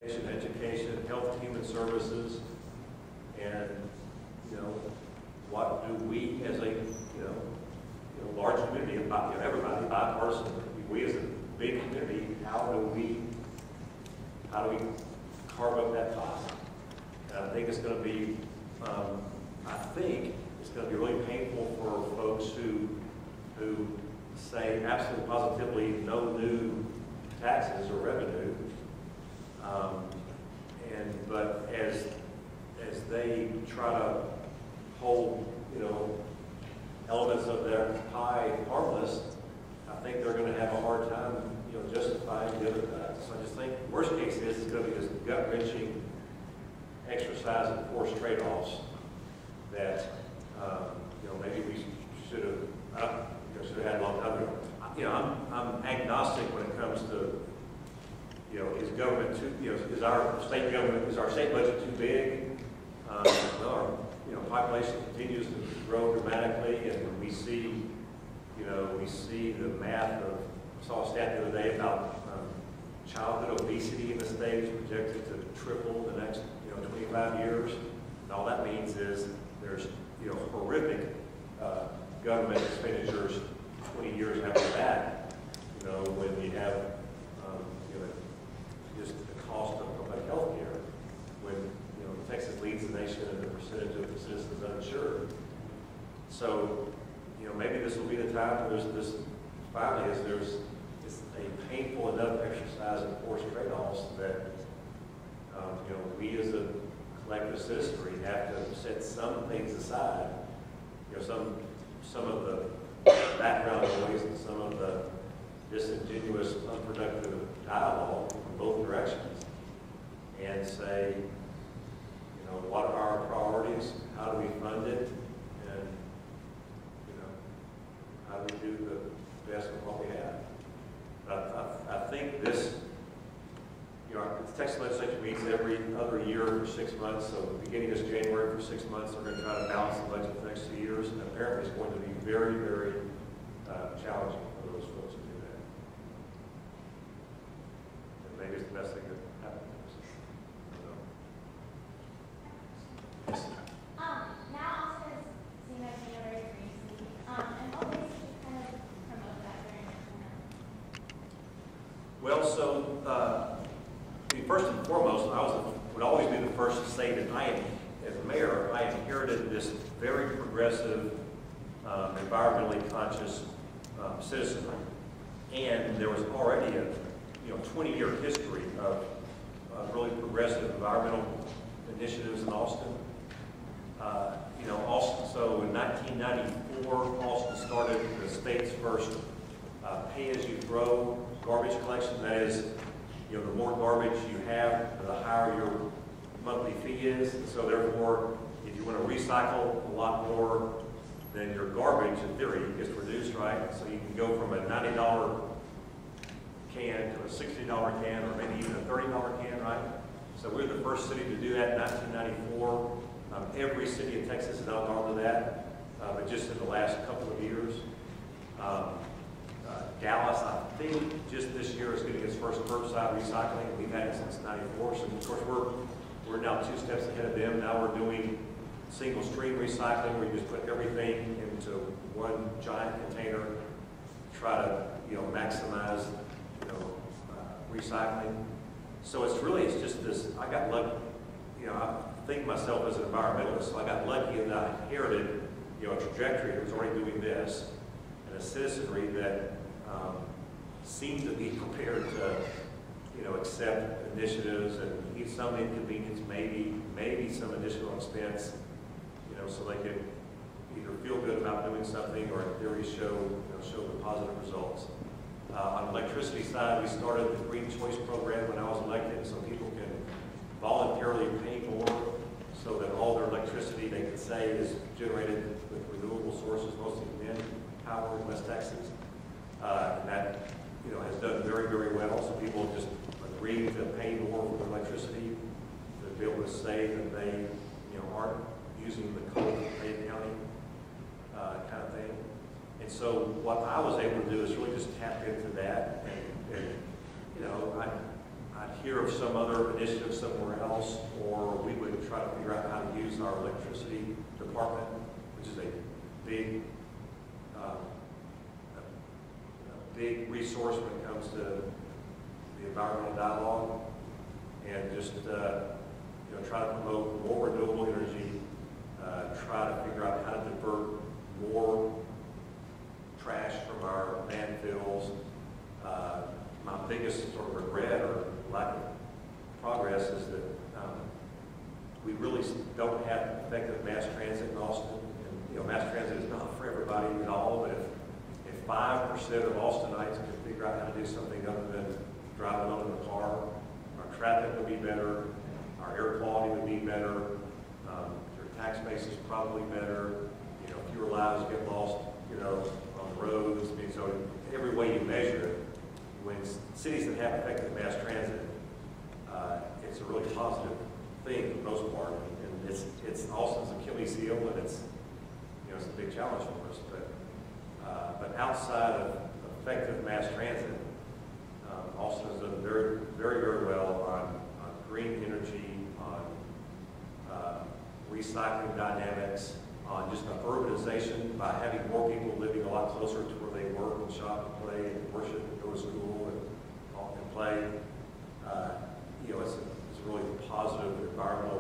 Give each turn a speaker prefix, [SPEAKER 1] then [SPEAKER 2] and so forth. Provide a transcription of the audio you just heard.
[SPEAKER 1] education, health, human services, and what do we as a large community, everybody, bipartisan, we as a big community, how do we carve up that pie? And I think it's going to be really painful for folks who say absolutely positively no new taxes or revenue. But as they try to hold elements of their pie harmless, I think they're going to have a hard time justifying the other cuts. So I just think worst case is it's going to be this gut-wrenching exercise in forced trade-offs that maybe we should have had a long time ago. I'm agnostic when it comes to is government too, is our state budget too big? Well, our population continues to grow dramatically, and we see the math of, I saw a stat the other day about childhood obesity in the state is projected to triple the next 25 years. And all that means is there's horrific government expenditures 20 years after that. When you have just the cost of health care, when Texas leads the nation in the percentage of the citizens uninsured. So maybe this will be the time where there's finally it's a painful enough exercise in forced trade-offs that we as a collective citizenry have to set some things aside, some of the background noise and some of the disingenuous, unproductive dialogue from both directions, and say, what are our priorities? How do we fund it? And how do we do the best with what we have? I think this, the Texas legislature meets every other year for 6 months. So beginning this January for 6 months, they're going to try to balance the budget for the next 2 years, and apparently it's going to be very, very challenging for those folks to do that. And maybe it's the best thing that happened. Yes.
[SPEAKER 2] Now Austin is seen as very crazy, and what ways do you kind of promote that during your tenure?
[SPEAKER 1] Well, so first and foremost, would always be the first to say that as mayor, I inherited this very progressive, environmentally conscious citizenry, and there was already a 20-year history of really progressive environmental initiatives in Austin. So in 1994, Austin started the state's first pay-as-you-throw garbage collection. That is, the more garbage you have, the higher your monthly fee is. And so therefore, if you want to recycle a lot more, then your garbage, in theory, gets reduced, right? So you can go from a $90 can to a $60 can, or maybe even a $30 can, right? So we're the first city to do that in 1994. Every city in Texas has now gone to that, but just in the last couple of years. Dallas, I think, just this year is getting its first curbside recycling. We've had it since '94, so of course we're now 2 steps ahead of them. Now we're doing single stream recycling, where you just put everything into one giant container, try to maximize recycling. So it's just this. I got lucky. I think myself as an environmentalist, so I got lucky that I inherited a trajectory that was already doing this, and a citizenry that seemed to be prepared to accept initiatives and some inconvenience, maybe some additional expense, so they could either feel good about doing something or in theory show the positive results. On the electricity side, we started the Green Choice program when I was elected, so people can voluntarily pay more so that all their electricity, they can say, is generated with renewable sources, mostly wind power in West Texas. And that has done very, very well. So people just agree to pay more for their electricity to be able to say that they aren't using the coal pay accounting kind of thing. And so what I was able to do is really just tap into that, and I I'd hear of some other initiative somewhere else, or we would try to figure out how to use our electricity department, which is a big, a big resource when it comes to the environmental dialogue, and just try to promote more renewable energy, try to figure out how to divert more trash from our landfills. My biggest sort of regret or lack of progress is that we really don't have effective mass transit in Austin. And, mass transit is not for everybody at all, but if 5% of Austinites could figure out how to do something other than driving alone in the car, our traffic would be better, our air quality would be better, your tax base is probably better, fewer lives get lost, on the roads. I mean, so every way you measure it, when cities that have effective mass transit, it's a really positive thing for the most part. And it's Austin's Achilles heel, and it's a big challenge for us. But outside of effective mass transit, Austin has done very, very, very well on green energy, on recycling dynamics, on just an urbanization by having more people living a lot closer to where they work and shop and play and worship and go to school and play. It's a really positive environmental